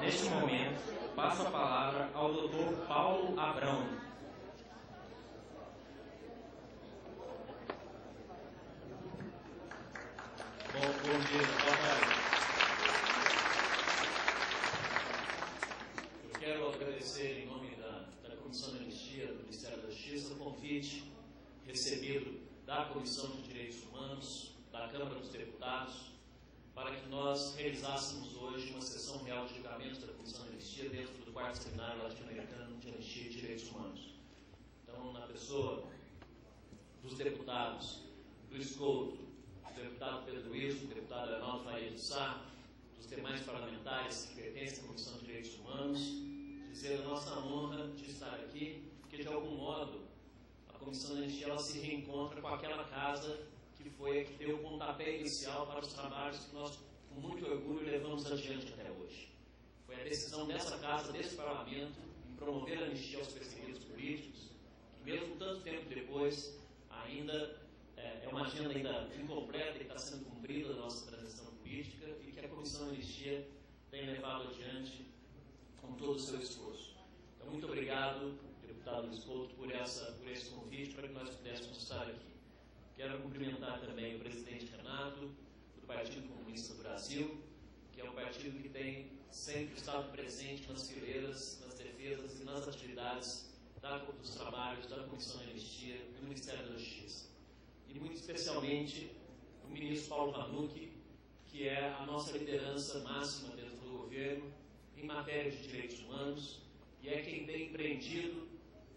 Neste momento, passo a palavra ao Dr. Paulo Abrão. Bom dia, boa tarde. Eu quero agradecer, em nome da Comissão de Anistia do Ministério da Justiça, o convite recebido da Comissão de Direitos Humanos, da Câmara dos Deputados, para que nós realizássemos hoje uma sessão real de julgamento da Comissão de Anistia dentro do 4º Seminário Latino-Americano de Anistia e Direitos Humanos. Então, na pessoa dos deputados Luiz Couto, do deputado Pedro Luiz, do deputado Arnaldo Faria de Sá, dos demais parlamentares que pertencem à Comissão de Direitos Humanos, dizer a nossa honra de estar aqui, porque de algum modo a Comissão de Anistia ela se reencontra com aquela casa que foi a que deu o pontapé inicial para os trabalhos que nós, com muito orgulho, levamos adiante até hoje. Foi a decisão dessa casa, desse parlamento, em promover a anistia aos perseguidos políticos, que mesmo tanto tempo depois, ainda é uma agenda ainda incompleta e que está sendo cumprida da nossa transição política e que a Comissão de Anistia tem levado adiante com todo o seu esforço. Então, muito obrigado, deputado Luiz Couto, por esse convite, para que nós pudéssemos estar aqui. Quero cumprimentar também o presidente Renato, do Partido Comunista do Brasil, que é um partido que tem sempre estado presente nas fileiras, nas defesas e nas atividades dos trabalhos da Comissão de Anistia e do Ministério da Justiça. E muito especialmente o ministro Paulo Vanucchi, que é a nossa liderança máxima dentro do governo em matéria de direitos humanos e é quem tem empreendido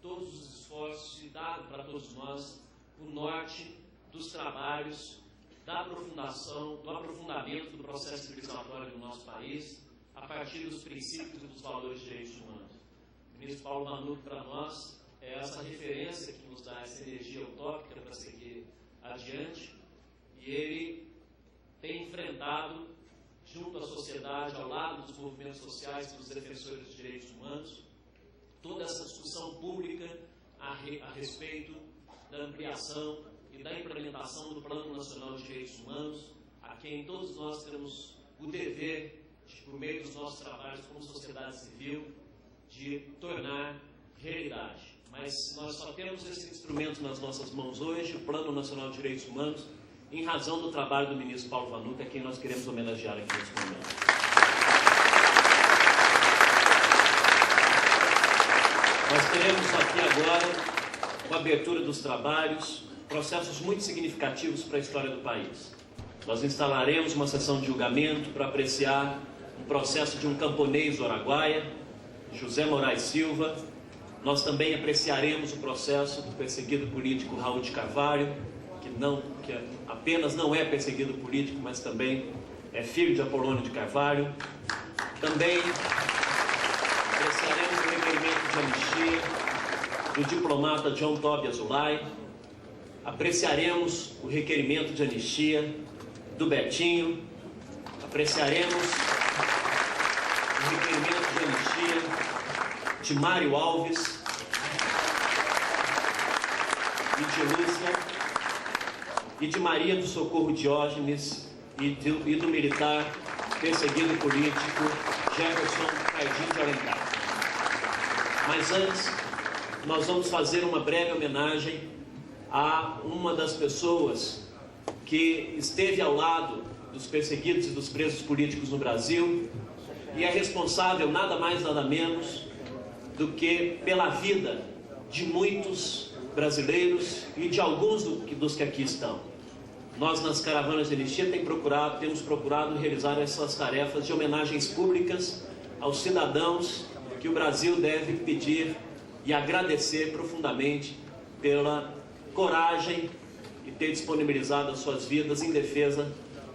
todos os esforços e dado para todos nós o norte dos trabalhos do aprofundamento do processo civilizatório do nosso país a partir dos princípios e dos valores de direitos humanos. O ministro Paulo Vanucchi, para nós, é essa referência que nos dá essa energia utópica para seguir adiante, e ele tem enfrentado, junto à sociedade, ao lado dos movimentos sociais e dos defensores dos direitos humanos, toda essa discussão pública a respeito da ampliação e da implementação do Plano Nacional de Direitos Humanos, a quem todos nós temos o dever, por meio dos nossos trabalhos como sociedade civil, de tornar realidade. Mas nós só temos esse instrumento nas nossas mãos hoje, o Plano Nacional de Direitos Humanos, em razão do trabalho do ministro Paulo Vanucchi, a quem nós queremos homenagear aqui nesse momento. Nós teremos aqui agora, com a abertura dos trabalhos, processos muito significativos para a história do país. Nós instalaremos uma sessão de julgamento para apreciar o processo de um camponês do Araguaia, José Moraes Silva. Nós também apreciaremos o processo do perseguido político Raul de Carvalho, que apenas não é perseguido político, mas também é filho de Apolônio de Carvalho. Também apreciaremos o requerimento de anistia do diplomata John Tobias Ulay. Apreciaremos o requerimento de anistia do Betinho. Apreciaremos o requerimento de anistia de Mário Alves e de Lúcia e de Maria do Socorro Diógenes e do militar perseguido político Jefferson Cardim de Alencar. Mas antes, nós vamos fazer uma breve homenagem a uma das pessoas que esteve ao lado dos perseguidos e dos presos políticos no Brasil e é responsável nada mais nada menos do que pela vida de muitos brasileiros e de alguns dos que aqui estão. Nós, nas caravanas de anistia, temos procurado realizar essas tarefas de homenagens públicas aos cidadãos que o Brasil deve pedir e agradecer profundamente pela coragem e ter disponibilizado as suas vidas em defesa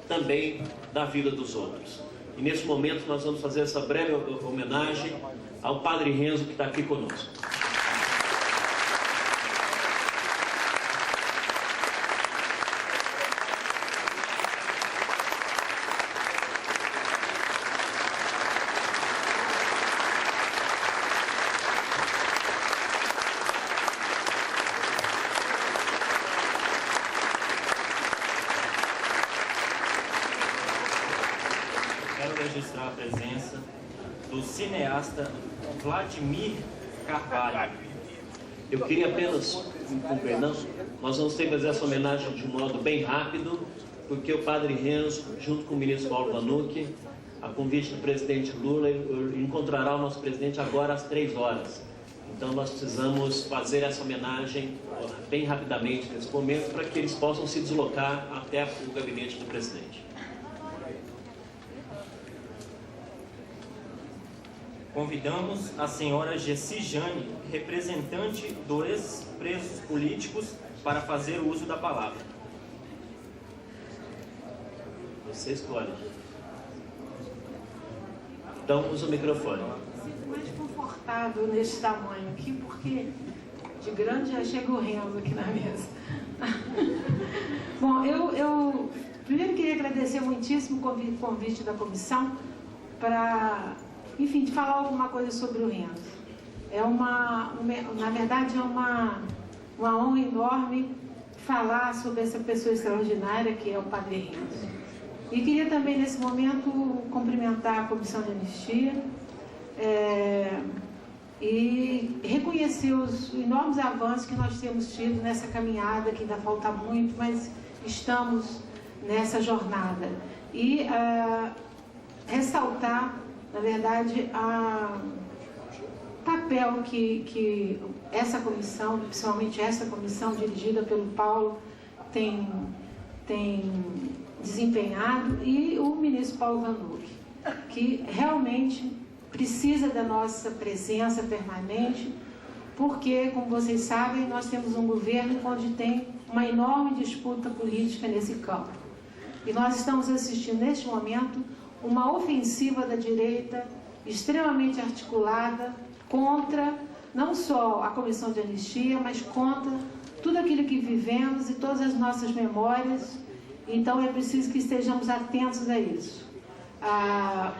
também da vida dos outros. E nesse momento nós vamos fazer essa breve homenagem ao Padre Renzo, que está aqui conosco. Quero registrar a presença do cineasta Vladimir Carvalho. Eu queria apenas, com perdão, nós vamos ter que fazer essa homenagem de um modo bem rápido, porque o Padre Renzo, junto com o ministro Paulo Vanucchi, a convite do presidente Lula, encontrará o nosso presidente agora às 3 horas. Então nós precisamos fazer essa homenagem bem rapidamente nesse momento, para que eles possam se deslocar até o gabinete do presidente. Convidamos a senhora Gessi Jane, representante dos presos políticos, para fazer uso da palavra. Você escolhe. Então, usa o microfone. Eu sinto mais confortável nesse tamanho aqui, porque de grande já chega o Renzo aqui na mesa. Bom, eu primeiro queria agradecer muitíssimo o convite da comissão para, enfim, de falar alguma coisa sobre o Renzo. Na verdade, é uma honra enorme falar sobre essa pessoa extraordinária que é o Padre Renzo. E queria também, nesse momento, cumprimentar a Comissão de Anistia e reconhecer os enormes avanços que nós temos tido nessa caminhada, que ainda falta muito, mas estamos nessa jornada. E ressaltar, na verdade, o papel que essa comissão, principalmente essa comissão dirigida pelo Paulo, tem desempenhado, e o ministro Paulo Vanucchi, que realmente precisa da nossa presença permanente, porque, como vocês sabem, nós temos um governo onde tem uma enorme disputa política nesse campo. E nós estamos assistindo, neste momento, uma ofensiva da direita extremamente articulada contra não só a Comissão de Anistia, mas contra tudo aquilo que vivemos e todas as nossas memórias. Então é preciso que estejamos atentos a isso.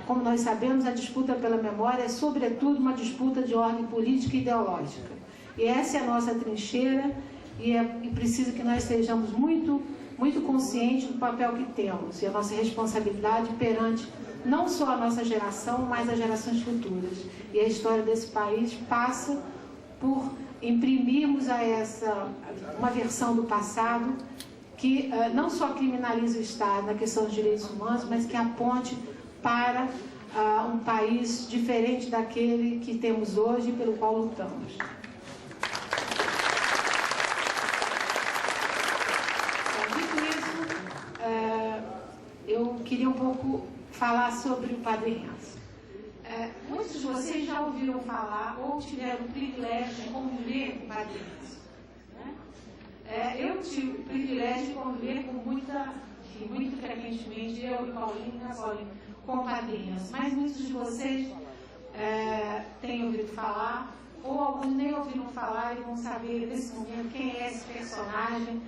Como nós sabemos, a disputa pela memória é sobretudo uma disputa de ordem política e ideológica. E essa é a nossa trincheira, e precisa que nós sejamos muito, muito conscientes do papel que temos e a nossa responsabilidade perante não só a nossa geração, mas as gerações futuras. E a história desse país passa por imprimirmos uma versão do passado que não só criminaliza o Estado na questão dos direitos humanos, mas que aponte para um país diferente daquele que temos hoje e pelo qual lutamos. Dito isso, eu queria um pouco falar sobre o Padre Renzo. Muitos de vocês já ouviram falar ou tiveram o privilégio de conviver com o Padre Renzo. Eu tive o privilégio de conviver muito frequentemente, eu e Paulinho, com o Padre Renzo. Mas muitos de vocês têm ouvido falar, ou alguns nem ouviram falar e vão saber nesse momento quem é esse personagem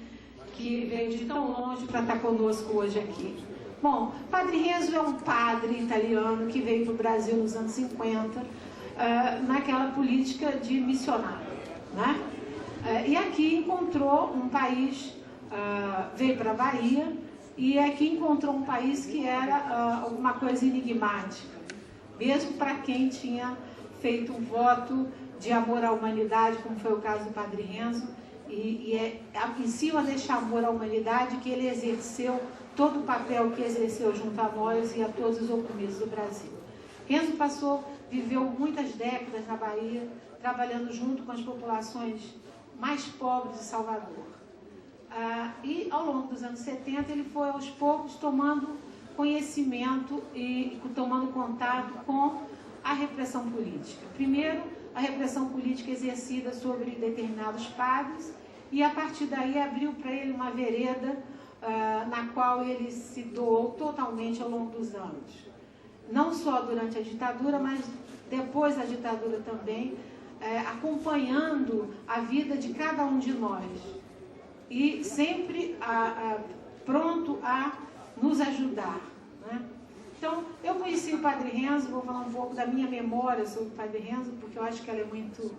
que veio de tão longe para estar conosco hoje aqui. Bom, Padre Renzo é um padre italiano que veio para o Brasil nos anos 50, naquela política de missionário, né? E aqui encontrou um país, veio para a Bahia, e aqui encontrou um país que era alguma coisa enigmática, mesmo para quem tinha feito um voto de amor à humanidade, como foi o caso do Padre Renzo, e é em cima deste amor à humanidade que ele exerceu todo o papel que exerceu junto a nós e a todos os oprimidos do Brasil. Renzo viveu muitas décadas na Bahia, trabalhando junto com as populações mais pobres de Salvador. E ao longo dos anos 70 ele foi aos poucos tomando conhecimento e tomando contato com a repressão política. Primeiro, a repressão política exercida sobre determinados padres, e a partir daí abriu para ele uma vereda na qual ele se doou totalmente ao longo dos anos. Não só durante a ditadura, mas depois da ditadura também, acompanhando a vida de cada um de nós e sempre pronto a nos ajudar, né? Então, eu conheci o Padre Renzo, vou falar um pouco da minha memória sobre o Padre Renzo, porque eu acho que ela é muito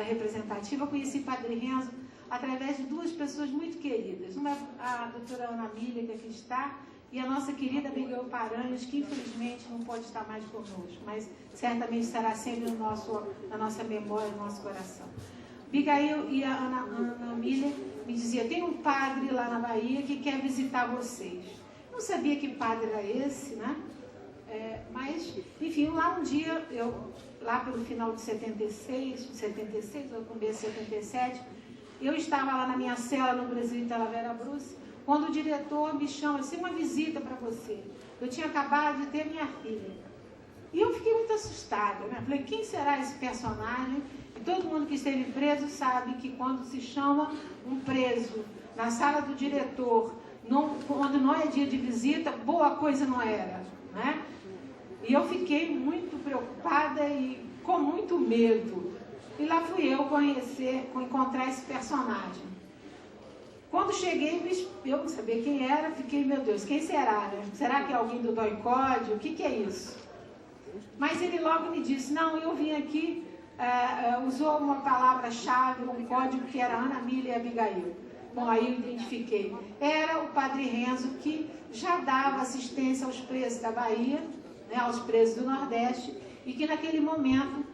representativa. Eu conheci o Padre Renzo através de duas pessoas muito queridas. Uma é a doutora Ana Mília, que aqui está, e a nossa querida Abigail Paranhos, que infelizmente não pode estar mais conosco, mas certamente estará sempre na nossa memória, no nosso coração. Abigail e a Ana Miller me diziam: tem um padre lá na Bahia que quer visitar vocês. Não sabia que padre era esse, né? Mas, enfim, lá um dia, lá pelo final de 76, ou começo de 77, eu estava lá na minha cela no Brasil, em Talavera Bruce, quando o diretor me chama assim: uma visita para você. Eu tinha acabado de ter minha filha. E eu fiquei muito assustada, né? Falei: quem será esse personagem? E todo mundo que esteve preso sabe que quando se chama um preso na sala do diretor, quando não é dia de visita, boa coisa não era, né? E eu fiquei muito preocupada e com muito medo. E lá fui eu encontrar esse personagem. Quando cheguei, eu não sabia quem era, fiquei: meu Deus, quem será? Né? Será que é alguém do DOI-CODE? O que é isso? Mas ele logo me disse: não, eu vim aqui, usou uma palavra-chave, um código que era Ana Miller e Abigail. Bom, aí eu identifiquei. Era o padre Renzo, que já dava assistência aos presos da Bahia, né, aos presos do Nordeste, e que naquele momento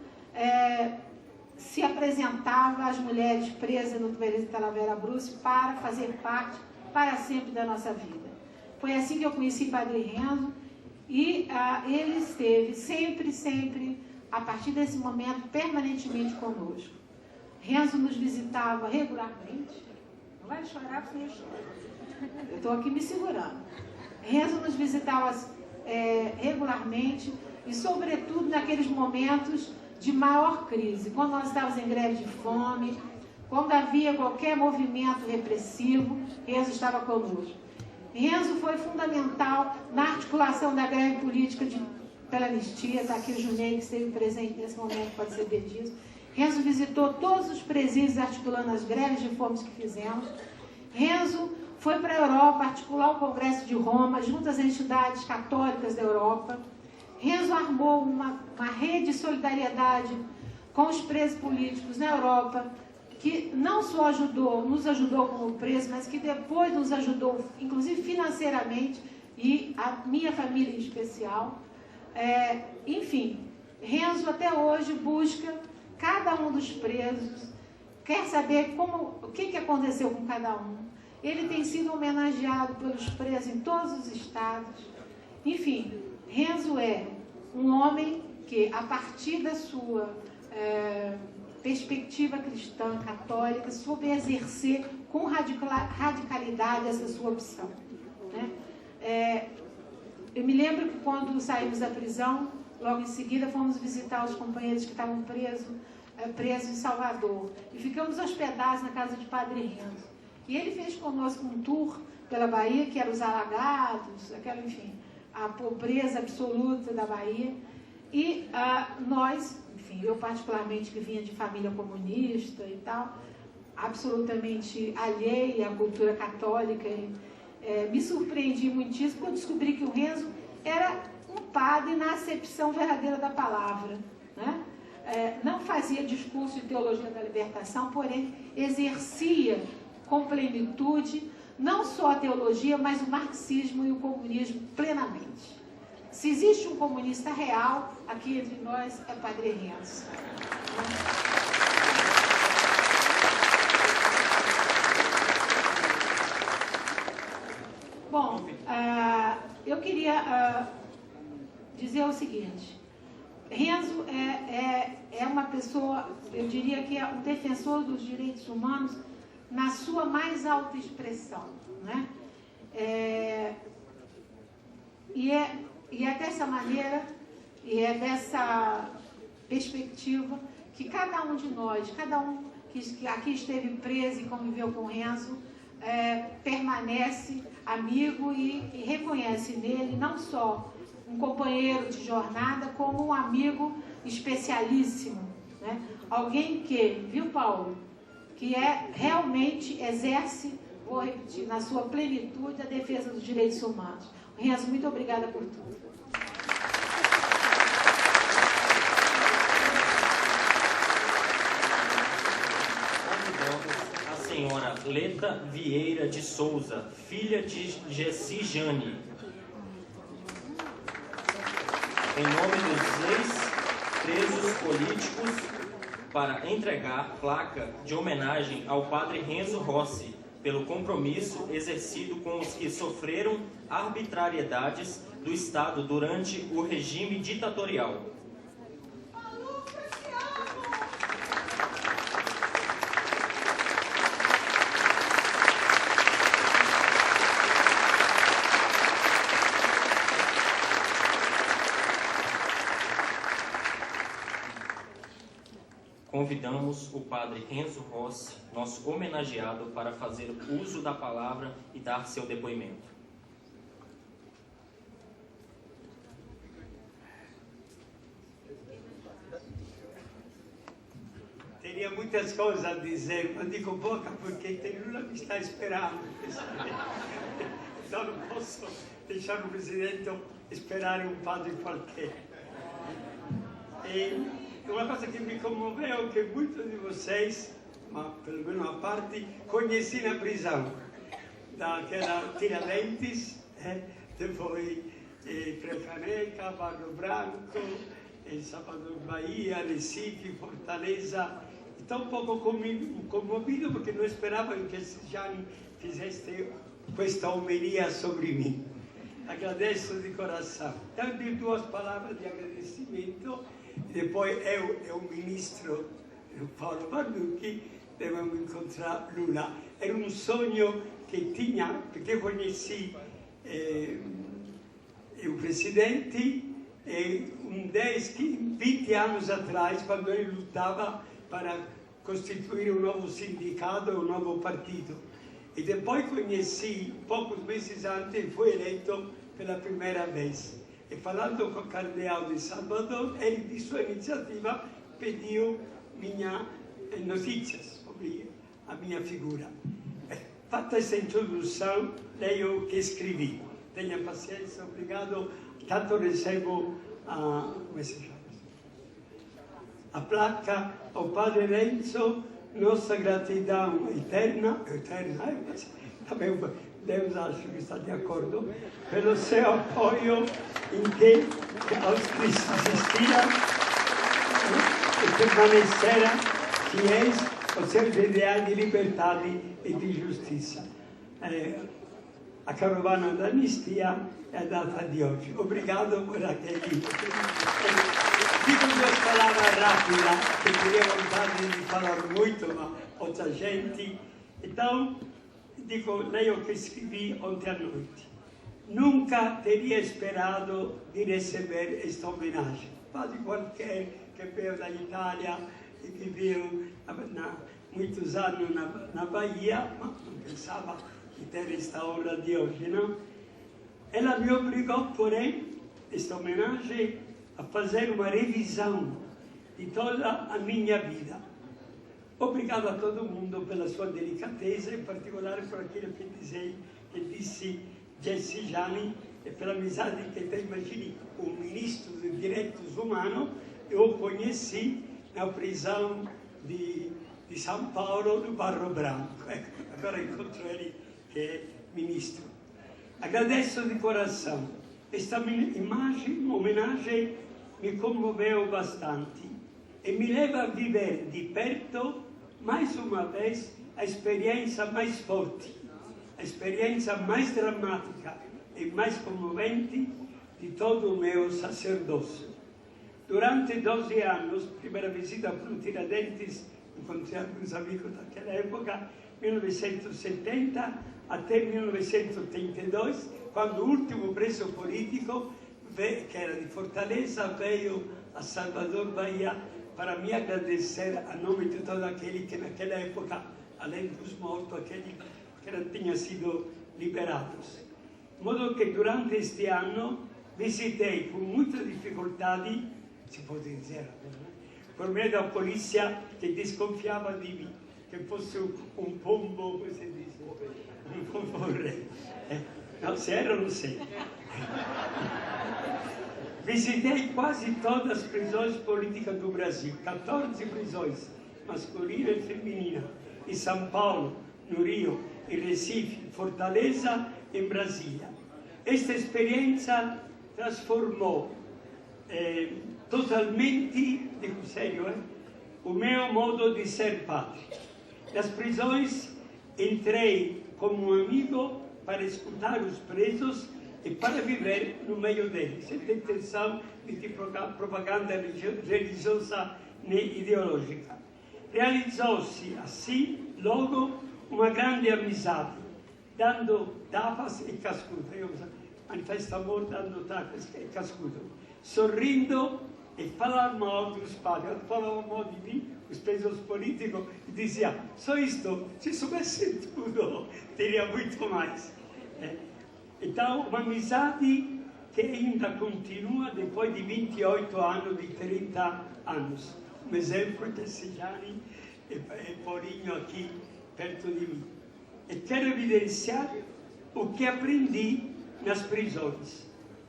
se apresentava às mulheres presas no presídio de Talavera Bruce para fazer parte para sempre da nossa vida. Foi assim que eu conheci Padre Renzo, e ele esteve sempre, a partir desse momento, permanentemente conosco. Renzo nos visitava regularmente. Não vai chorar porque eu choro. Eu estou aqui me segurando. Renzo nos visitava regularmente, e sobretudo naqueles momentos de maior crise, quando nós estávamos em greve de fome, quando havia qualquer movimento repressivo, Renzo estava conosco. Renzo foi fundamental na articulação da greve política pela anistia. Está aqui o Junei, que esteve presente nesse momento, pode saber disso. Renzo visitou todos os presídios articulando as greves de fome que fizemos. Renzo foi para a Europa articular o Congresso de Roma, junto às entidades católicas da Europa. Renzo armou uma rede de solidariedade com os presos políticos na Europa, que não só nos ajudou como presos, mas que depois nos ajudou, inclusive financeiramente, e a minha família em especial. Enfim, Renzo até hoje busca cada um dos presos, quer saber o que aconteceu com cada um. Ele tem sido homenageado pelos presos em todos os estados. Enfim, Renzo é um homem que, a partir da sua perspectiva cristã, católica, soube exercer com radicalidade essa sua opção, né? Eu me lembro que quando saímos da prisão, logo em seguida fomos visitar os companheiros que estavam presos em Salvador, e ficamos hospedados na casa de Padre Renzo. E ele fez conosco um tour pela Bahia, que eram os alagados, enfim, a pobreza absoluta da Bahia. E nós, enfim, eu particularmente, que vinha de família comunista e tal, absolutamente alheia à cultura católica, me surpreendi muitíssimo quando descobri que o Renzo era um padre na acepção verdadeira da palavra, né? Não fazia discurso de teologia da libertação, porém exercia com plenitude não só a teologia, mas o marxismo e o comunismo plenamente. Se existe um comunista real, aqui entre nós é Padre Renzo. Bom, eu queria dizer o seguinte: Renzo é uma pessoa, eu diria que é um defensor dos direitos humanos na sua mais alta expressão, né? E é dessa maneira, e é dessa perspectiva que cada um de nós, cada um que aqui esteve preso e conviveu com Renzo, permanece amigo e reconhece nele não só um companheiro de jornada, como um amigo especialíssimo, né? Alguém que, viu, Paulo, que realmente exerce, vou repetir, na sua plenitude a defesa dos direitos humanos. Renzo, muito obrigada por tudo. Convidamos a senhora Leta Vieira de Souza, filha de Gessi Jane, em nome dos ex-presos políticos, para entregar placa de homenagem ao padre Renzo Rossi, pelo compromisso exercido com os que sofreram arbitrariedades do Estado durante o regime ditatorial. Convidamos o padre Renzo Rossi, nosso homenageado, para fazer uso da palavra e dar seu depoimento. Teria muitas coisas a dizer, mas digo pouca porque tem Lula que está esperando. Então não posso deixar o presidente esperar um padre qualquer. E uma coisa que me comoveu é que muitos de vocês, mas pelo menos a parte, conheci na prisão, daquela Tiradentes, depois Precaneca, Barro Branco, Salvador Bahia, Recife, Fortaleza. Estou um pouco comovido porque não esperava que Gianni fizesse questa homilia sobre mim. Agradeço de coração. Então, digo duas palavras de agradecimento. Depois eu e o ministro Paolo Barducchi devemos encontrar Lula. Era um sonho que tinha, porque conheci o presidente 20 anos atrás, quando ele lutava para costituir um novo sindicato, um novo partido. E depois conheci, poucos meses antes, foi eleito pela primeira vez. E falando com o cardeal de Salvador, ele, de sua iniciativa, pediu minhas notícias sobre a minha figura. Fatta essa introdução, leio o que escrevi. Tenha paciência, obrigado. Tanto recebo come si chama? A placa ao Padre Renzo, nossa gratidão eterna, também Deus acho que está de acordo, pelo seu apoio em que aos que assistiram e permaneceram fiéis aos seus ideais de liberdade e de justiça. A carovana da anistia é a data de hoje. Obrigado por aquele. Digo duas palavras rápidas, que teria vontade de falar muito, mas outra gente. Então, digo, leio o que escrevi ontem à noite. Nunca teria esperado de receber esta homenagem. Quase qualquer que veio da Itália e viveu muitos anos na Bahia, mas não pensava em ter esta obra de hoje, não? Ela me obrigou, porém, esta homenagem, a fazer uma revisão de toda a minha vida. Obrigado a todo mundo pela sua delicadeza, em particolare por aquilo que disse Jesse Gianni, e pela amizade que tem. Imagine, o ministro dos Direitos Humanos, eu o conheci na prisão de São Paulo, no Barro Branco. Agora encontro ele, que é ministro. Agradeço de coração. Esta homenagem me comoveu bastante e me leva a viver de perto, mais uma vez, a experiência mais forte, a experiência mais dramática e mais comovente de todo o meu sacerdócio. Durante 12 anos, primeira visita para Tiradentes, encontrei alguns amigos daquela época, 1970 até 1982, quando o último preso político, que era de Fortaleza, veio a Salvador Bahia para me agradecer a nome de todo aquele que naquela época, além dos mortos, aqueles que não tinham sido liberados. De modo que durante este ano visitei com muita dificuldade, se pode dizer, por meio da polícia que desconfiava de mim, que fosse um pombo, como se diz, um pombo-rei. Não, se era, não sei. Visitei quase todas as prisões políticas do Brasil, 14 prisões, masculina e feminina, em São Paulo, no Rio, em Recife, Fortaleza e Brasília. Esta experiência transformou totalmente, digo sério, o meu modo de ser padre. Nas prisões entrei como um amigo para escutar os presos e para viver no meio deles, sem intenção de propaganda religiosa nem ideológica. Realizou-se assim, logo, uma grande amizade, dando tapas e cascudo. Eu manifesto amor dando tapas e cascudo. Sorrindo e falando mal dos padres. Falavam mal de mim, os presos políticos, e dizia: só isto, se soubesse tudo, teria muito mais. Então, uma amizade que ainda continua depois de 28 anos, de 30 anos. Um exemplo de Sejani e Porinho aqui perto de mim. E quero evidenciar o que aprendi nas prisões.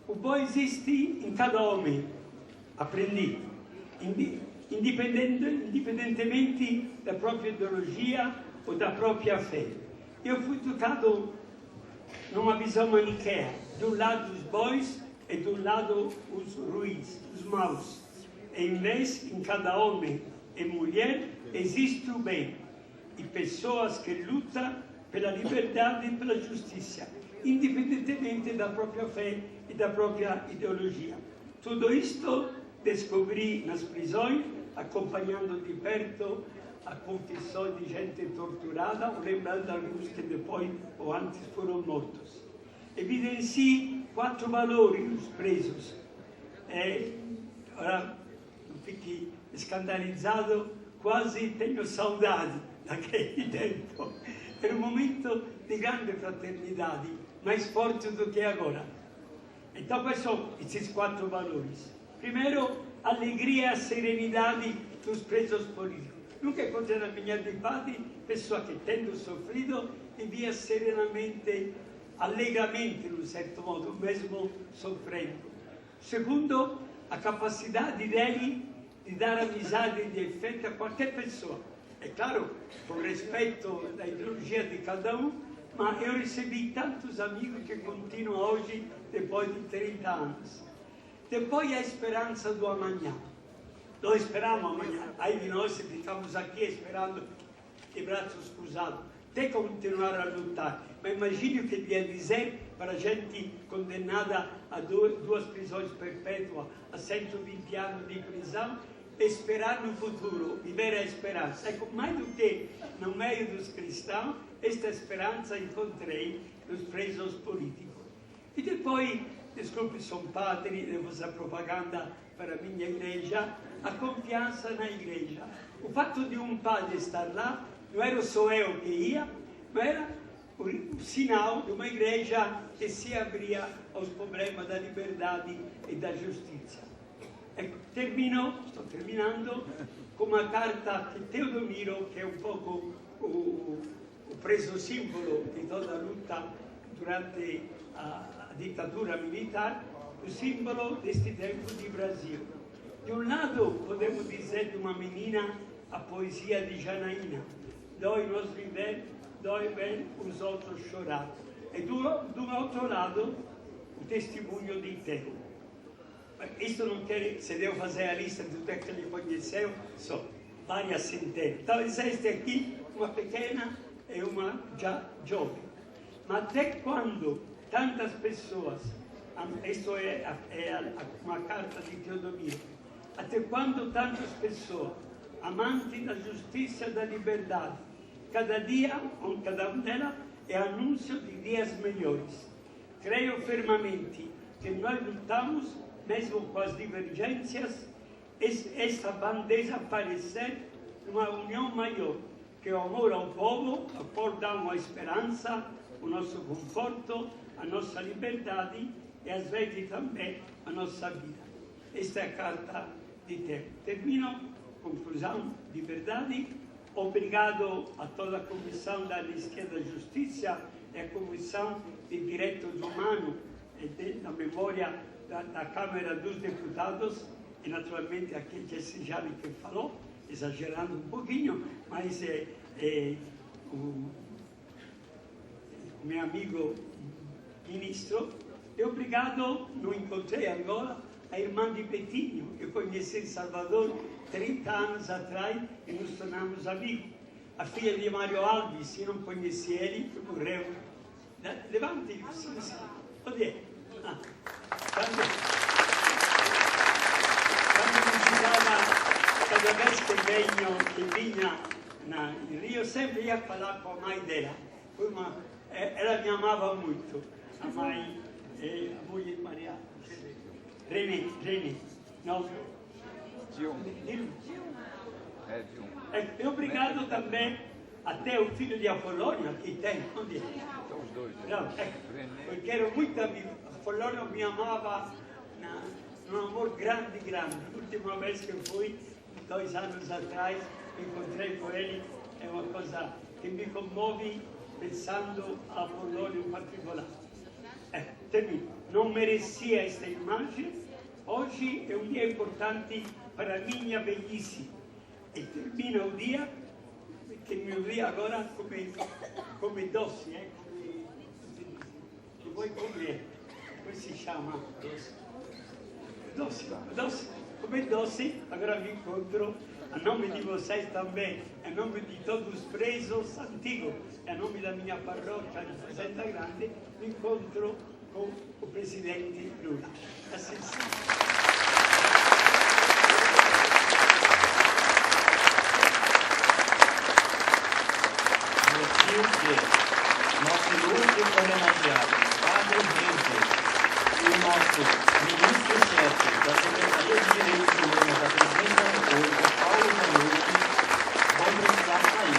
O bom existe em cada homem. Aprendi. Independentemente da própria ideologia ou da própria fé. Eu fui educado numa visão maniqueia. De um lado os bons e do lado os ruins, os maus. Em vez, em cada homem e mulher, existe o bem. E pessoas que lutam pela liberdade e pela justiça, independentemente da própria fé e da própria ideologia. Tudo isto descobri nas prisões, acompanhando de perto a confissão de gente torturada, ou lembrando alguns que depois ou antes foram mortos. Evidencie 4 valores nos presos. Ora, não fique escandalizado, quase tenho saudade daquele tempo. Era um momento de grande fraternidade, mais forte do que agora. Então, quais são esses 4 valores? Primeiro, alegria e serenidade dos presos políticos. Nunca encontrei na minha de padre pessoa que, tendo sofrido, vivia serenamente, alegremente, de um certo modo, mesmo sofrendo. Segundo, a capacidade dele de dar amizade e de efeito a qualquer pessoa. É claro, com respeito da ideologia de cada um, mas eu recebi tantos amigos que continuam hoje, depois de 30 anos. Depois a esperança do amanhã. Nós esperamos amanhã. Aí de nós ficamos aqui esperando de braços cruzados, até continuar a lutar. Mas imagine o que devia dizer para a gente condenada a 2 prisões perpétuas, a 120 anos de prisão, esperar no futuro, viver a esperança. Mais do que no meio dos cristãos, esta esperança encontrei nos presos políticos. E depois, desculpe, sou padre, devo fazer propaganda para a minha igreja, a confiança na igreja. O fato de um padre estar lá, não era só eu que ia, mas era o sinal de uma igreja que se abria aos problemas da liberdade e da justiça. Estou terminando com uma carta de Teodomiro, que é um pouco o preso símbolo de toda a luta durante a ditadura militar, o símbolo deste tempo de Brasil. De um lado, podemos dizer de uma menina, a poesia de Janaína: dói-nos viver, dói ver os outros chorar. E do outro lado, o testemunho de Teo. Isto não quer, se devo fazer a lista de tudo que ele conheceu, são várias centenas. Então, existe aqui uma pequena e uma já jovem. Mas até quando tantas pessoas, isto é uma carta de Teodomiro, até quando tantas pessoas, amantes da justiça e da liberdade, cada dia, com cada uma delas, é anúncio de dias melhores. Creio firmemente que nós lutamos, mesmo com as divergências, esta vai desaparecer numa união maior, que o amor ao povo, a por dar uma esperança, o nosso conforto, a nossa liberdade e às vezes também a nossa vida. Esta é a carta de Teo. Termino, conclusão de verdade. Obrigado a toda a Comissão da Anistia da Justiça e a Comissão de Direitos Humanos e da Memória da Câmara dos Deputados e naturalmente aquele Jesse Jali que falou, exagerando um pouquinho, mas o meu amigo ministro. E obrigado, não encontrei agora, a irmã de Betinho. Eu conheci em Salvador 30 anos atrás e nos tornamos amigos. A filha de Mário Alves, eu não conheci ele, morreu. Levante, sim. Onde é? Quando visitava, cada vez que vinha em Rio, sempre ia falar com a mãe dela. Ela me amava muito, a mãe, a mulher Maria, René, não? Dilma. E obrigado também até o filho de Apolônio, que tem, onde é? São os dois. Não, porque era muito amigo. Apolônio me amava num amor grande. A última vez que eu fui, 2 anos atrás, encontrei com ele, é uma coisa que me comove pensando a Apolônio em particular. Termino. Não merecia esta imagem. Hoje é um dia importante para a minha velhice. E termina o dia, que meu dia agora come doce, que vou comer. Como se chama? Doce. Come doce, agora me encontro, a nome de vocês também, em nome de todos os presos antigos, em nome da minha paróquia de Fazenda Grande, me encontro com o presidente Lula. Assim sim. Nosso ilustre homenageado, Padre Renzo, e o nosso ministro-chefe da Secretaria de Direitos Humanos da Presidência da República, Paulo Vanucci, vão precisar sair.